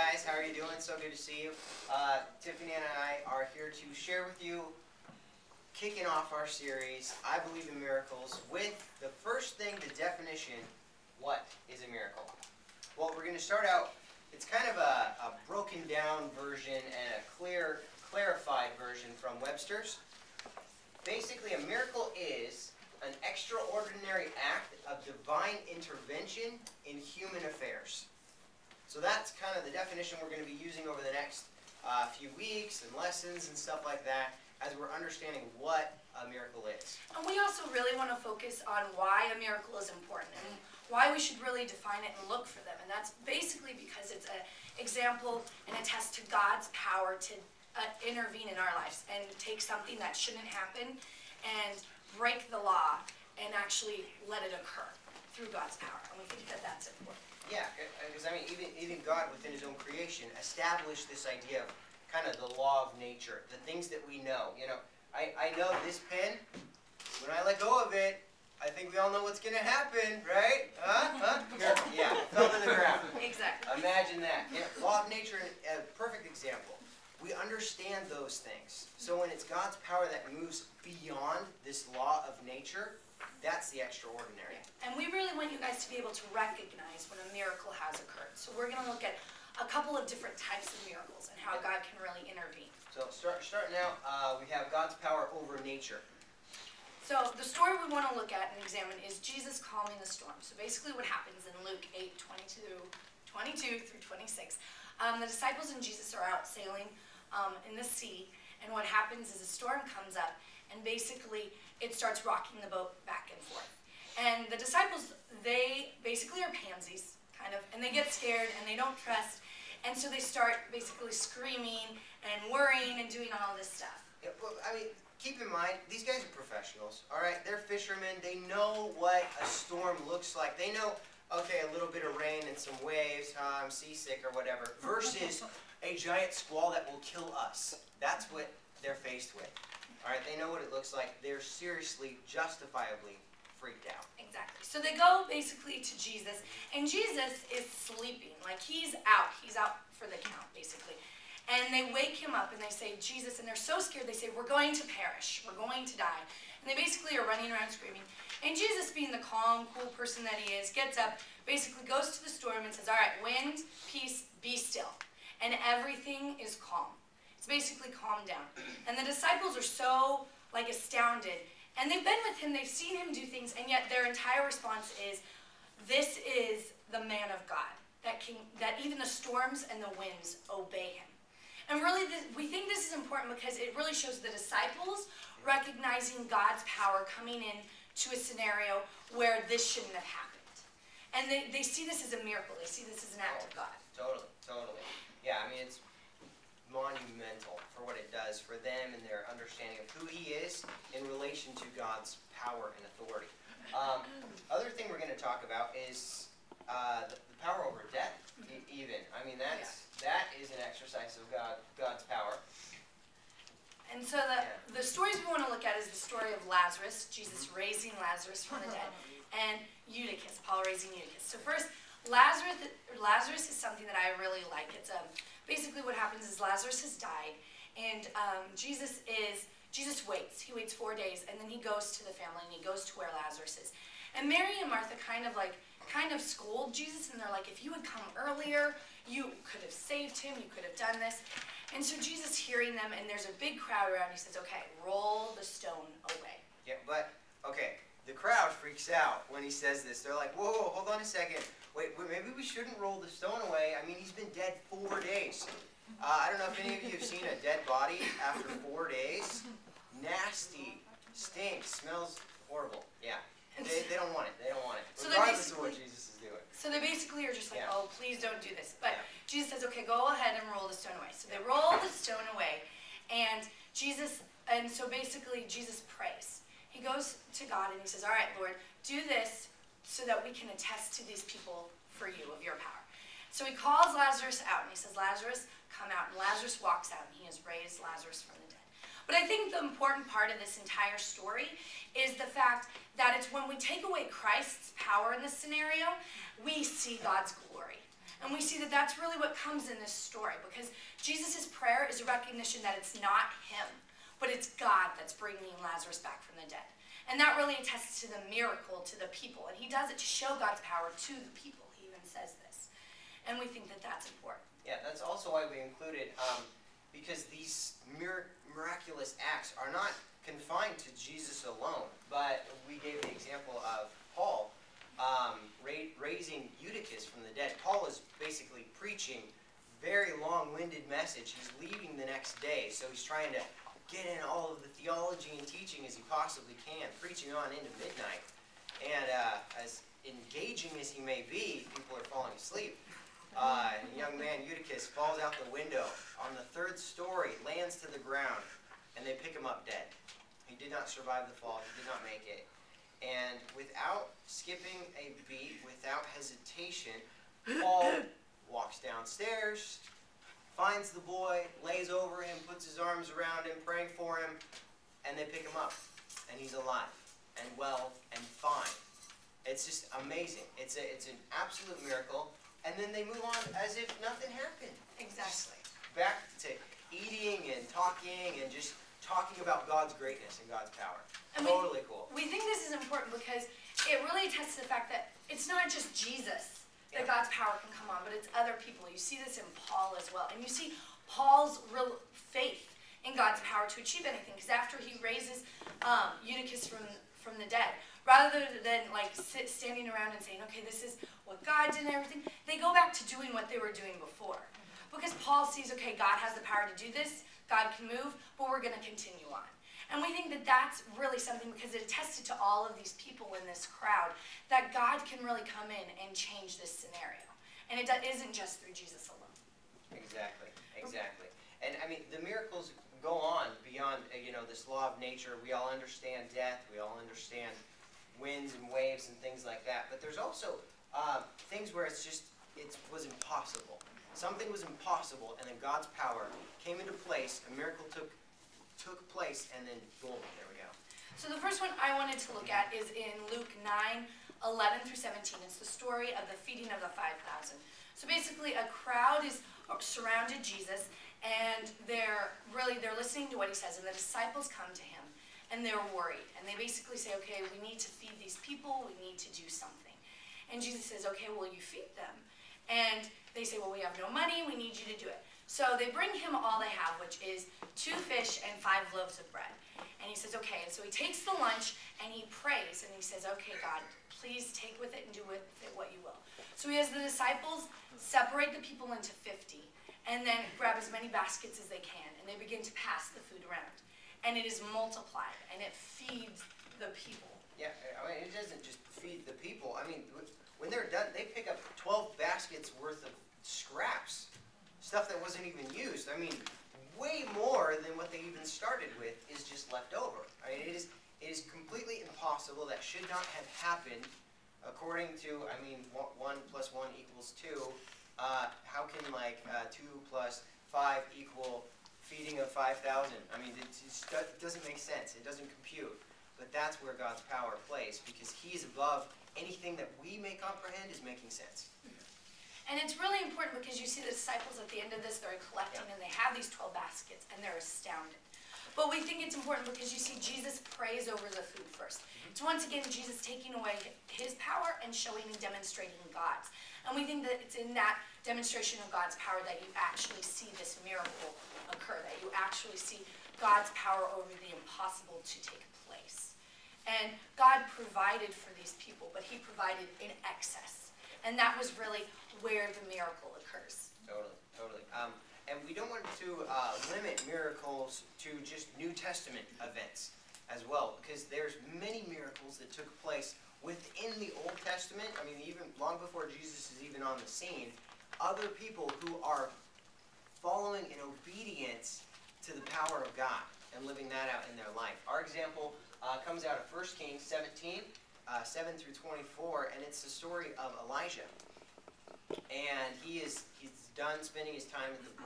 guys, how are you doing? So good to see you. Tiffany and I are here to share with you, kicking off our series, I Believe in Miracles, with the first thing, the definition, what is a miracle? Well, we're going to start out, it's kind of a broken down version and a clarified version from Webster's. Basically, a miracle is an extraordinary act of divine intervention in human affairs. So that's kind of the definition we're going to be using over the next few weeks and lessons and stuff like that as we're understanding what a miracle is. And we also really want to focus on why a miracle is important and why we should really define it and look for them. And that's basically because it's an example and a test to God's power to intervene in our lives and take something that shouldn't happen and break the law and actually let it occur through God's power. And we think that that's important. Yeah, because I mean, even God within His own creation established this idea of kind of the law of nature, the things that we know. You know, I know this pen, when I let go of it, I think we all know what's going to happen, right? Yeah, fell to the ground. Exactly. Imagine that. You know, law of nature, a perfect example. We understand those things. So when it's God's power that moves beyond this law of nature, that's the extraordinary. And we really want you guys to be able to recognize when a miracle has occurred. So we're going to look at a couple of different types of miracles and how God can really intervene. So starting out, we have God's power over nature. So the story we want to look at and examine is Jesus calming the storm. So basically what happens in Luke 8:22 through 26. The disciples and Jesus are out sailing in the sea, and what happens is a storm comes up, and basically it starts rocking the boat back and forth. And the disciples, they basically are pansies, kind of, and they get scared and they don't trust, and so they start basically screaming and worrying and doing all this stuff. Yeah, well, I mean, keep in mind, these guys are professionals, all right? They're fishermen. They know what a storm looks like. They know, okay, a little bit of rain and some waves, I'm seasick or whatever, versus a giant squall that will kill us. That's what they're faced with. All right, they know what it looks like. They're seriously, justifiably freaked out. Exactly. So they go basically to Jesus, and Jesus is sleeping. Like, he's out for the count, basically. And they wake him up, and they say, Jesus, and they're so scared, they say, we're going to perish. We're going to die. And they basically are running around screaming. And Jesus, being the calm, cool person that he is, gets up, basically goes to the storm and says, all right, wind, peace, be still. And everything is calm. It's basically calmed down. And the disciples are so, like, astounded. And they've been with him, they've seen him do things, and yet their entire response is, this is the man of God, that even the storms and the winds obey him. And really, we think this is important because it really shows the disciples recognizing God's power coming in to a scenario where this shouldn't have happened. And they see this as a miracle. They see this as an act of God. Totally. Yeah, I mean, it's monumental for what it does for them and their understanding of who he is in relation to God's power and authority. Other thing we're going to talk about is the power over death, even. I mean, that is an exercise of God's power. And so the stories we want to look at is the story of Lazarus, Jesus raising Lazarus from the dead, and Eutychus, Paul raising Eutychus. So first, Lazarus is something that I really like. It's basically what happens is Lazarus has died, and Jesus waits. He waits 4 days, and then he goes to the family, and he goes to where Lazarus is. And Mary and Martha kind of scold Jesus, and they're like, if you had come earlier, you could have saved him, you could have done this. And so Jesus, hearing them, and there's a big crowd around, he says, okay, roll the stone away. Yeah, but, okay, the crowd freaks out when he says this. They're like, whoa, hold on a second. Wait, maybe we shouldn't roll the stone away. I mean, he's been dead 4 days. I don't know if any of you have seen a dead body after 4 days. Nasty, stinks, smells horrible. Yeah, they don't want it. They don't want it. So regardless of what Jesus is doing. So they basically are just like, oh, please don't do this. But Jesus says, okay, go ahead and roll the stone away. So they roll the stone away, and so basically Jesus prays. He goes to God and he says, all right, Lord, do this so that we can attest to these people for you of your power. So he calls Lazarus out, and he says, Lazarus, come out. And Lazarus walks out, and he has raised Lazarus from the dead. But I think the important part of this entire story is the fact that it's when we take away Christ's power in this scenario, we see God's glory. And we see that that's really what comes in this story, because Jesus' prayer is a recognition that it's not him, but it's God that's bringing Lazarus back from the dead. And that really attests to the miracle to the people. And he does it to show God's power to the people. He even says this. And we think that that's important. Yeah, that's also why we included, because these miraculous acts are not confined to Jesus alone. But we gave the example of Paul raising Eutychus from the dead. Paul is basically preaching very long-winded message. He's leaving the next day, so he's trying to get in all of the theology and teaching as he possibly can, preaching on into midnight. And as engaging as he may be, people are falling asleep. A young man, Eutychus, falls out the window on the 3rd story, lands to the ground, and they pick him up dead. He did not survive the fall. He did not make it. And without skipping a beat, without hesitation, Paul walks downstairs, finds the boy, lays over him, puts his arms around him, praying for him, and they pick him up. And he's alive and well and fine. It's just amazing. It's an absolute miracle. And then they move on as if nothing happened. Exactly. Just back to eating and talking and just talking about God's greatness and God's power. And totally cool. We think this is important because it really attests to the fact that it's not just Jesus that God's power can come on, but it's other people. You see this in Paul as well. And you see Paul's real faith in God's power to achieve anything. Because after he raises Eutychus from the dead, rather than like standing around and saying, okay, this is what God did and everything, they go back to doing what they were doing before. Because Paul sees, okay, God has the power to do this, God can move, but we're going to continue on. And we think that that's really something because it attested to all of these people in this crowd that God can really come in and change this scenario. And it isn't just through Jesus alone. Exactly, exactly. And I mean, the miracles go on beyond, this law of nature. We all understand death. We all understand winds and waves and things like that. But there's also things where it was impossible. Something was impossible, and then God's power came into place. A miracle took place, and then boom, there we go. So the first one I wanted to look at is in Luke 9:11 through 17. It's the story of the feeding of the 5,000. So basically, a crowd is surrounded Jesus, and they're listening to what he says, and the disciples come to him, and they're worried, and they basically say, okay, we need to feed these people, we need to do something. And Jesus says, okay, will you feed them? And they say, well, we have no money, we need you to do it. So they bring him all they have, which is 2 fish and 5 loaves of bread. And he says, okay. And so he takes the lunch and he prays and he says, okay, God, please take with it and do with it what you will. So he has the disciples separate the people into 50 and then grab as many baskets as they can. And they begin to pass the food around. And it is multiplied and it feeds the people. Yeah, I mean, it doesn't just feed the people. I mean, when they're done, they pick up 12 baskets worth of scraps. Stuff that wasn't even used. I mean, way more than what they even started with is just left over. I mean, it is completely impossible. That should not have happened. According to, 1 plus 1 equals 2. How can 2 plus 5 equal feeding of 5,000? I mean, it doesn't make sense. It doesn't compute. But that's where God's power plays, because He's above anything that we may comprehend is making sense. And it's really important because you see the disciples at the end of this, they're collecting and they have these 12 baskets and they're astounded. But we think it's important because you see Jesus prays over the food first. It's once again Jesus taking away his power and showing and demonstrating God's. And we think that it's in that demonstration of God's power that you actually see this miracle occur, that you actually see God's power over the impossible to take place. And God provided for these people, but he provided in excess. And that was really where the miracle occurs. Totally. And we don't want to limit miracles to just New Testament events as well, because there's many miracles that took place within the Old Testament. I mean, even long before Jesus is even on the scene, other people who are following in obedience to the power of God and living that out in their life. Our example comes out of 1 Kings 17, 7 through 24, and it's the story of Elijah. And he's done spending his time at the